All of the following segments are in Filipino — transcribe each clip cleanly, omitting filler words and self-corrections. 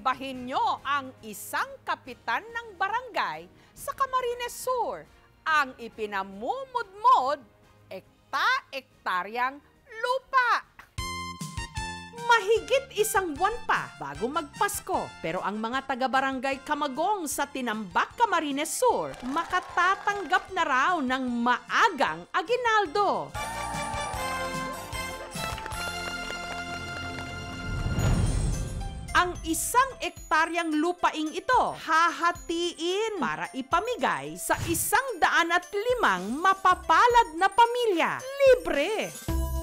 Ibahin nyo ang isang kapitan ng barangay sa Camarines Sur ang ipinamumudmod ekta-ektaryang lupa. Mahigit isang buwan pa bago magpasko, pero ang mga taga-barangay Camagong sa Tinambak, Camarines Sur makatatanggap na raw ng maagang aginaldo. Ang isang ektaryang lupaing ito hahatiin para ipamigay sa 105 mapapalad na pamilya. Libre!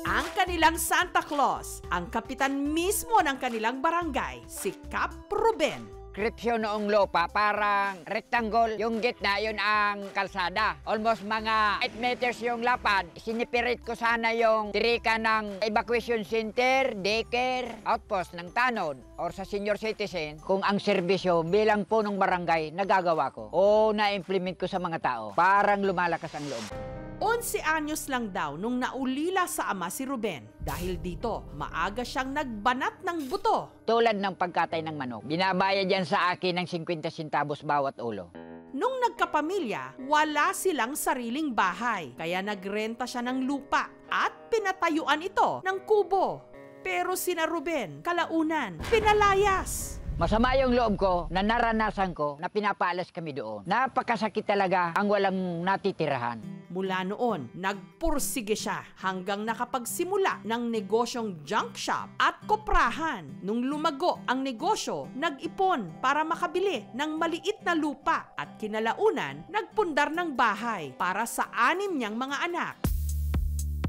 Ang kanilang Santa Claus, ang kapitan mismo ng kanilang barangay, si Cap Ruben. Kripsyon noong lupa, parang rectangle, yung gitna, yun ang kalsada. Almost mga 8 meters yung lapad. Sinipirit ko sana yung tirika ng evacuation center, daycare, outpost ng tanod, or sa senior citizen, kung ang serbisyo bilang punong barangay nagagawa ko o na-implement ko sa mga tao, parang lumalakas ang loob. 11 anyos lang daw nung naulila sa ama si Ruben. Dahil dito, maaga siyang nagbanat ng buto. Tulad ng pagkatay ng manok, binabayad yan sa akin ng 50 centavos bawat ulo. Nung nagkapamilya, wala silang sariling bahay. Kaya nagrenta siya ng lupa at pinatayuan ito ng kubo. Pero sina Ruben, kalaunan, pinalayas. Masama yung loob ko na naranasan ko na pinapaalas kami doon. Napakasakit talaga ang walang natitirahan. Mula noon, nagpursige siya hanggang nakapagsimula ng negosyong junk shop at koprahan. Nung lumago ang negosyo, nag-ipon para makabili ng maliit na lupa at kinalaunan, nagpundar ng bahay para sa 6 niyang mga anak.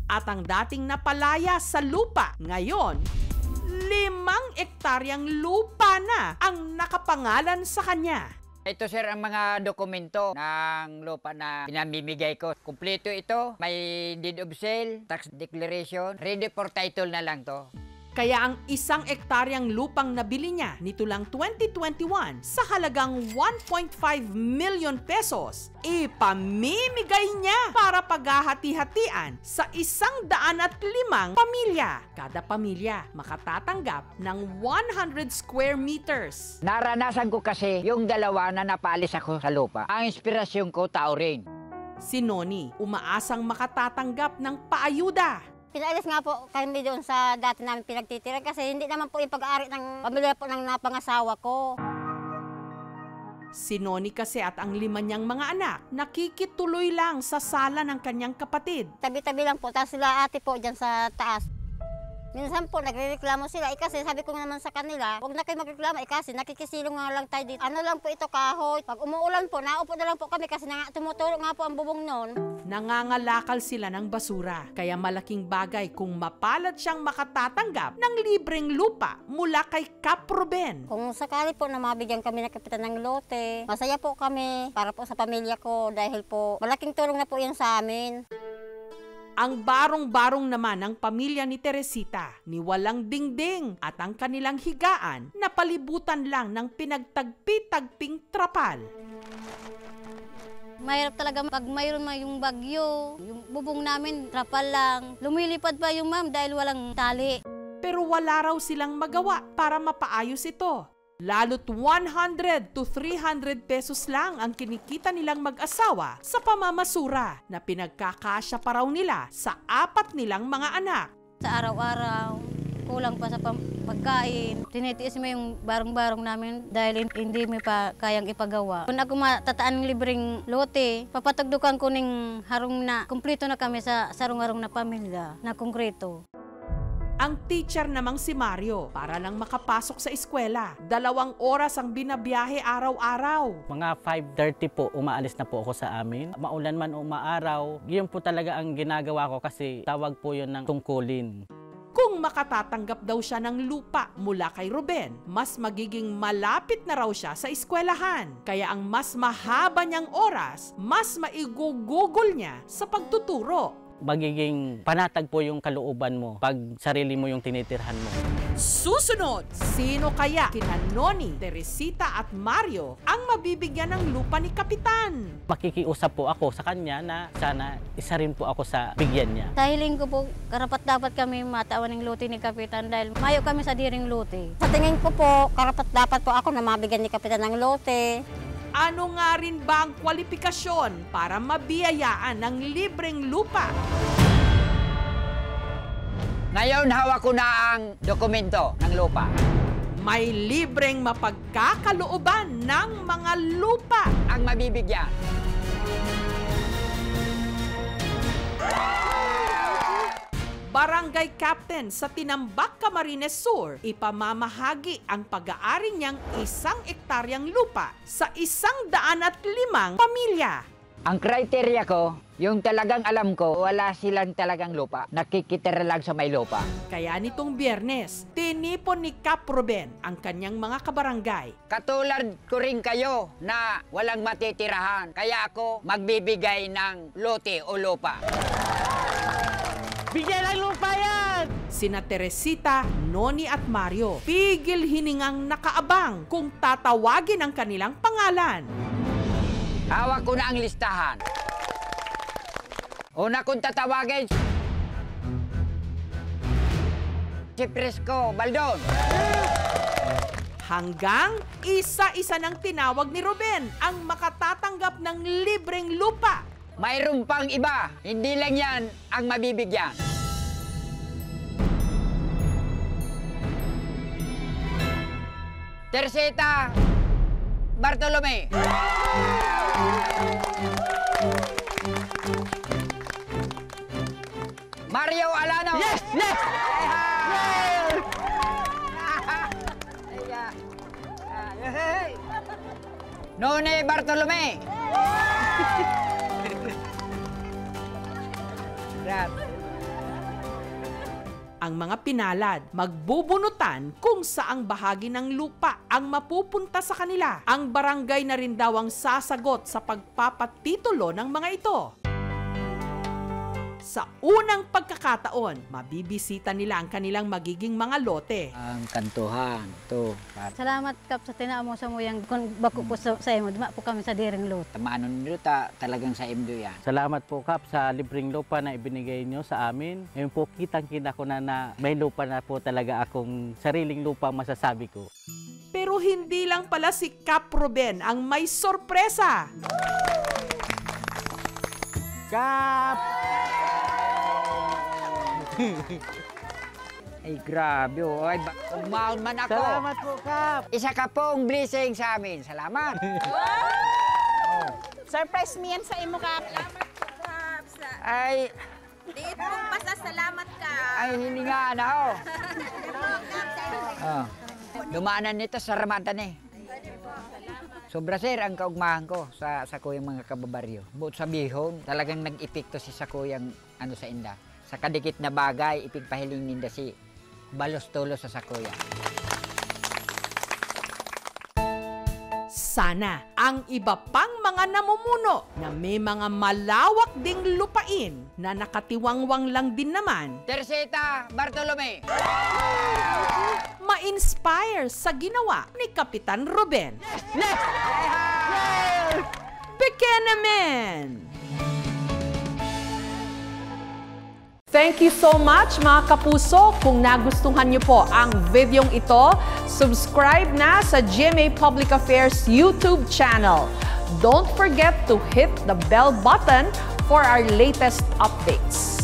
At ang dating napalaya sa lupa, ngayon, 5 ektaryang lupa na ang nakapangalan sa kanya. Ito sir ang mga dokumento ng lupa na pinamimigay ko. Kumpleto ito, may deed of sale, tax declaration, ready for title na lang to. Kaya ang 1 ektaryang lupang nabili niya nito lang 2021 sa halagang 1.5 million pesos, ipamimigay niya para paghahati-hatian sa 105 pamilya. Kada pamilya makatatanggap ng 100 square meters. Naranasan ko kasi yung dalawa na napaalis ako sa lupa. Ang inspirasyon ko, tao rin. Si Noni, umaasang makatatanggap ng paayuda. Pinaalis nga po kami doon sa dati namin pinagtitira kasi hindi naman po yung pag-aari ng pamilya po ng napangasawa ko. Si Noni kasi at ang 5 niyang mga anak nakikituloy lang sa sala ng kanyang kapatid. Tabi-tabi lang po, tapos sila ate po dyan sa taas. Minsan po nagrereklamo sila, kasi sabi ko naman sa kanila, huwag na kayo magreklamo, kasi nakikisilong nga lang tayo dito. Ano lang po ito, kahoy. Pag umuulan po, naupo na lang po kami kasi tumuturo nga po ang bubong noon. Nangangalakal sila ng basura, kaya malaking bagay kung mapalad siyang makatatanggap ng libreng lupa mula kay Cap Ruben. Kung sakali po na mabigyan kami ng kapitan ng lote, masaya po kami para po sa pamilya ko dahil po malaking tulong na po yan sa amin. Ang barong-barong naman ng pamilya ni Teresita, ni walang dingding at ang kanilang higaan na palibutan lang ng pinagtagpi-tagping trapal. Mahirap talaga pag mayroon yung bagyo, yung bubong namin trapal lang. Lumilipad pa yung ma'am dahil walang tali. Pero wala raw silang magawa para mapaayos ito. Lalo't 100 to 300 pesos lang ang kinikita nilang mag-asawa sa pamamasura na pinagkakasya pa raw nila sa 4 nilang mga anak. Sa araw-araw, kulang pa sa pagkain. Tinitiis mo yung barong-barong namin dahil hindi mo pa kayang ipagawa. Kung ako matataan ng libreng lote, papatagdukan ko ng harong na kumpleto na kami sa sarong-harong na pamilya na konkreto. Ang teacher namang si Mario, para lang makapasok sa eskwela, 2 oras ang binabiyahe araw-araw. Mga 5:30 po, umaalis na po ako sa amin. Maulan man o maaraw, yun po talaga ang ginagawa ko kasi tawag po yun ng tungkulin. Kung makatatanggap daw siya ng lupa mula kay Ruben, mas magiging malapit na raw siya sa eskwelahan. Kaya ang mas mahaba niyang oras, mas maigugugol niya sa pagtuturo. magiging panatag po yung kalooban mo pag sarili mo yung tinitirhan mo. Susunod, sino kaya kina Noni, Teresita at Mario ang mabibigyan ng lupa ni Kapitan? Makikiusap po ako sa kanya na sana isa rin po ako sa bigyan niya. Sa hiling ko po, karapat dapat kami matawan ng lote ni Kapitan dahil mayo kami sa diring lote. Sa tingin ko po, karapat dapat po ako na mabigyan ni Kapitan ng lote. Ano nga rin ba ang kwalifikasyon para mabiyayaan ng libreng lupa? Ngayon, hawak ko na ang dokumento ng lupa. May libreng mapagkakalooban ng mga lupa. Ang mabibigyan. Barangay Captain sa Tinambak, Camarines Sur, ipamamahagi ang pag-aari niyang 1 ektaryang lupa sa 105 pamilya. Ang kriteria ko, yung talagang alam ko, wala silang talagang lupa. Nakikitira lang sa may lupa. Kaya nitong Biyernes, tinipon ni Cap Ruben ang kanyang mga kabarangay. Katulad ko rin kayo na walang matitirahan. Kaya ako magbibigay ng lote o lupa. Bigyan ng lupa yan! Sina Teresita, Noni at Mario, pigil hiningang nakaabang kung tatawagin ang kanilang pangalan. Hawak ko na ang listahan. Una kong tatawagin, si Fresco Baldon. Hanggang isa-isa ng tinawag ni Ruben ang makatatanggap ng libreng lupa. Mayroon pang iba, hindi lang yan ang mabibigyan. Teresita Bartolome. Mario Alano. Yes! Yes! Noni Bartolome. Ang mga pinalad magbubunutan kung saang bahagi ng lupa ang mapupunta sa kanila. Ang barangay na rin daw ang sasagot sa pagpapatitulo ng mga ito. Sa unang pagkakataon, mabibisita nila ang kanilang magiging mga lote. Ang kantuhan, to. Salamat Kap sa tinaamo sa mo yung kung bako po sa imo, dima po kami sa diring lote. Tamanon nyo talagang sa MDO yan. Salamat po, Kap, sa libreng lupa na ibinigay nyo sa amin. Ngayon po, kitang-kita ko na may lupa na po talaga akong sariling lupa masasabi ko. Pero hindi lang pala si Cap Ruben ang may sorpresa. Kap! Ay, grabe. Ay, umahon man ako. Salamat po, Kap! Isa ka pong blessing sa amin. Salamat. Surprise me yan sa imo, Kap. Salamat po, Kap. Ay, Diit mong pasasalamat ka. ay, hiningaan ako. Oh. Dumaanan nito sa Ramatan eh. Sobra sir ang kaugmahan ko sa kuyang mga kababaryo. Buot sa bihon, talagang nag-epekto si sa kuyang ano sa inda. Sa kadikit na bagay, ipigpahiling ninda si balos-tulos sa sakuya. Sana ang iba pang mga namumuno na may mga malawak ding lupain na nakatiwangwang lang din naman, Teresita Bartolome. ma-inspire sa ginawa ni Kapitan Ruben. Yes! Pekenamen! Thank you so much mga kapuso. Kung nagustuhan niyo po ang videong ito, subscribe na sa GMA Public Affairs YouTube channel. Don't forget to hit the bell button for our latest updates.